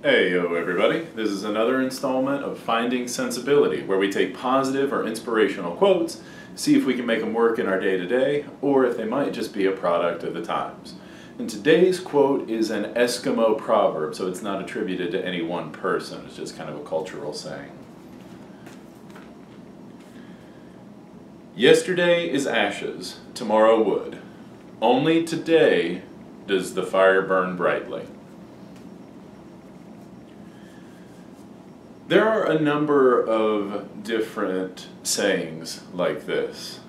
Hey yo everybody, this is another installment of Finding Sensibility, where we take positive or inspirational quotes, see if we can make them work in our day-to-day, or if they might just be a product of the times. And today's quote is an Eskimo proverb, so it's not attributed to any one person, it's just kind of a cultural saying. Yesterday is ashes, tomorrow wood. Only today does the fire burn brightly. There are a number of different sayings like this.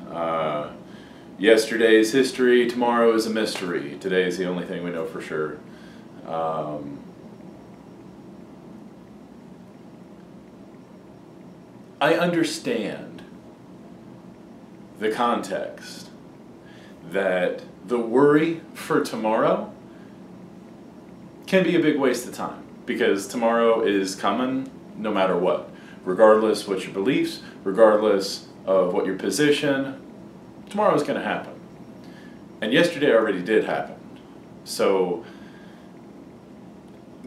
Yesterday is history, tomorrow is a mystery. Today is the only thing we know for sure. I understand the context that the worry for tomorrow can be a big waste of time, because tomorrow is coming no matter what. Regardless what your beliefs, regardless of what your position, tomorrow is going to happen. And yesterday already did happen. So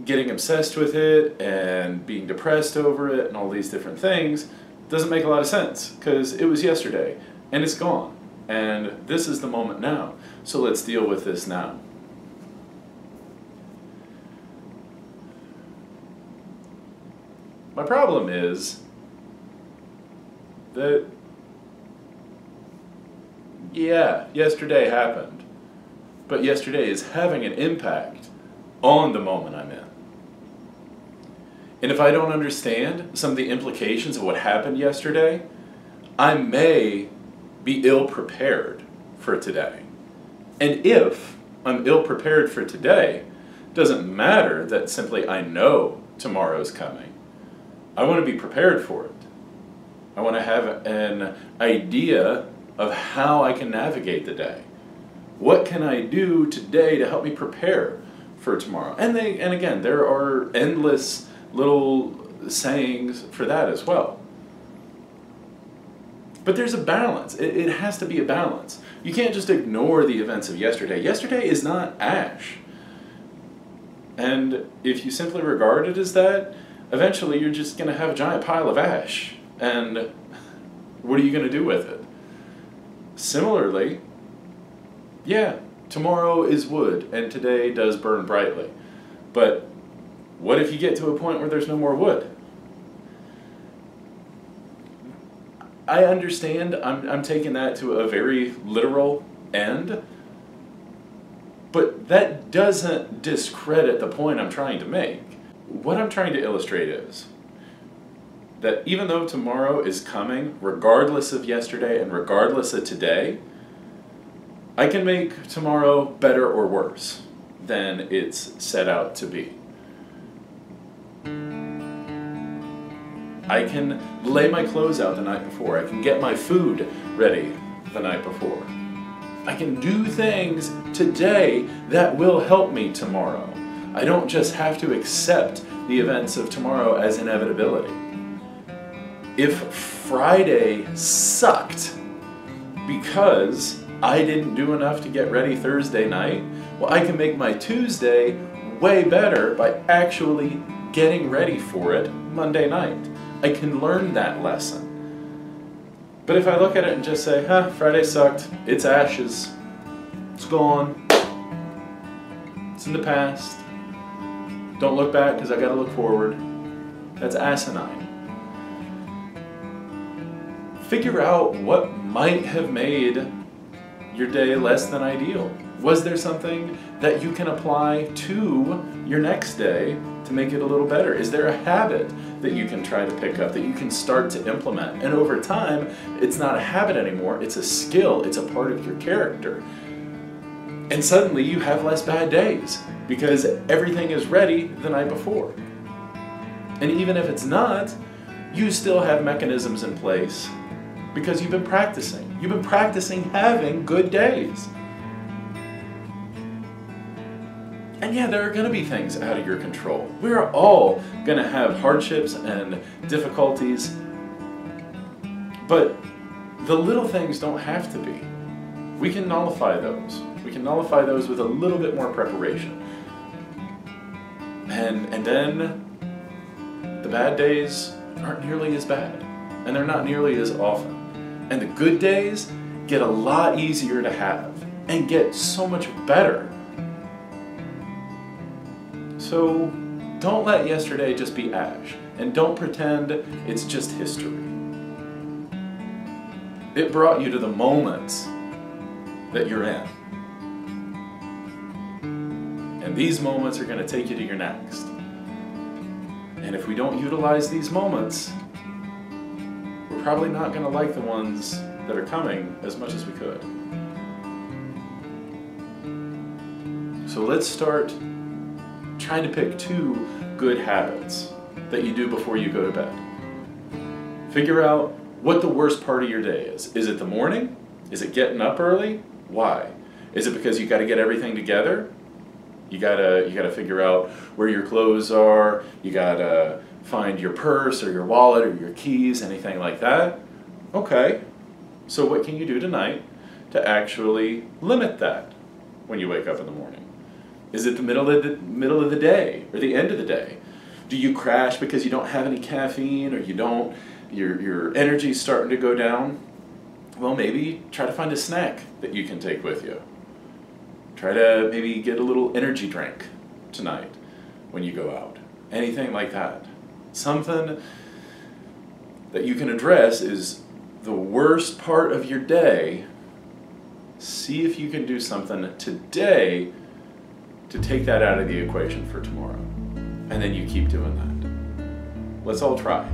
getting obsessed with it and being depressed over it and all these different things doesn't make a lot of sense, because it was yesterday and it's gone. And this is the moment now. So let's deal with this now. My problem is that, yeah, yesterday happened, but yesterday is having an impact on the moment I'm in. And if I don't understand some of the implications of what happened yesterday, I may be ill-prepared for today. And if I'm ill-prepared for today, it doesn't matter that simply I know tomorrow's coming. I want to be prepared for it. I want to have an idea of how I can navigate the day. What can I do today to help me prepare for tomorrow? And again, there are endless little sayings for that as well. But there's a balance. It has to be a balance. You can't just ignore the events of yesterday. Yesterday is not ash. And if you simply regard it as that, eventually you're just going to have a giant pile of ash. And what are you going to do with it? Similarly, yeah, tomorrow is wood and today does burn brightly. But what if you get to a point where there's no more wood? I understand I'm taking that to a very literal end, but that doesn't discredit the point I'm trying to make. What I'm trying to illustrate is that even though tomorrow is coming, regardless of yesterday and regardless of today, I can make tomorrow better or worse than it's set out to be. I can lay my clothes out the night before. I can get my food ready the night before. I can do things today that will help me tomorrow. I don't just have to accept the events of tomorrow as inevitability. If Friday sucked because I didn't do enough to get ready Thursday night, well, I can make my Tuesday way better by actually getting ready for it Monday night. I can learn that lesson. But if I look at it and just say, Friday sucked, it's ashes, it's gone, it's in the past, don't look back because I gotta look forward, that's asinine. Figure out what might have made your day less than ideal. Was there something that you can apply to your next day to make it a little better? Is there a habit that you can try to pick up, that you can start to implement? And over time, it's not a habit anymore, it's a skill, it's a part of your character. And suddenly you have less bad days because everything is ready the night before. And even if it's not, you still have mechanisms in place because you've been practicing. You've been practicing having good days. And yeah, there are going to be things out of your control. We're all going to have hardships and difficulties, but the little things don't have to be. We can nullify those. We can nullify those with a little bit more preparation. And then the bad days aren't nearly as bad, and they're not nearly as often. And the good days get a lot easier to have and get so much better. So don't let yesterday just be ash, and don't pretend it's just history. It brought you to the moments that you're in. And these moments are going to take you to your next. And if we don't utilize these moments, we're probably not going to like the ones that are coming as much as we could. So let's start trying to pick 2 good habits that you do before you go to bed. Figure out what the worst part of your day is. Is it the morning? Is it getting up early? Why? Is it because you got to get everything together? You gotta figure out where your clothes are. You gotta find your purse or your wallet or your keys, anything like that. Okay, so what can you do tonight to actually limit that when you wake up in the morning? Is it the middle of the day or the end of the day? Do you crash because you don't have any caffeine, or your energy's starting to go down? Well, maybe try to find a snack that you can take with you. Try to maybe get a little energy drink tonight when you go out. Anything like that. Something that you can address is the worst part of your day. See if you can do something today to take that out of the equation for tomorrow. And then you keep doing that. Let's all try.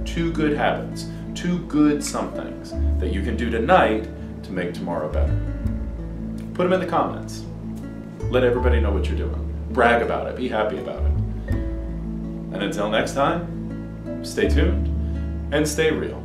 2 good habits, 2 good somethings that you can do tonight to make tomorrow better. Put them in the comments. Let everybody know what you're doing. Brag about it. Be happy about it. And until next time, stay tuned and stay real.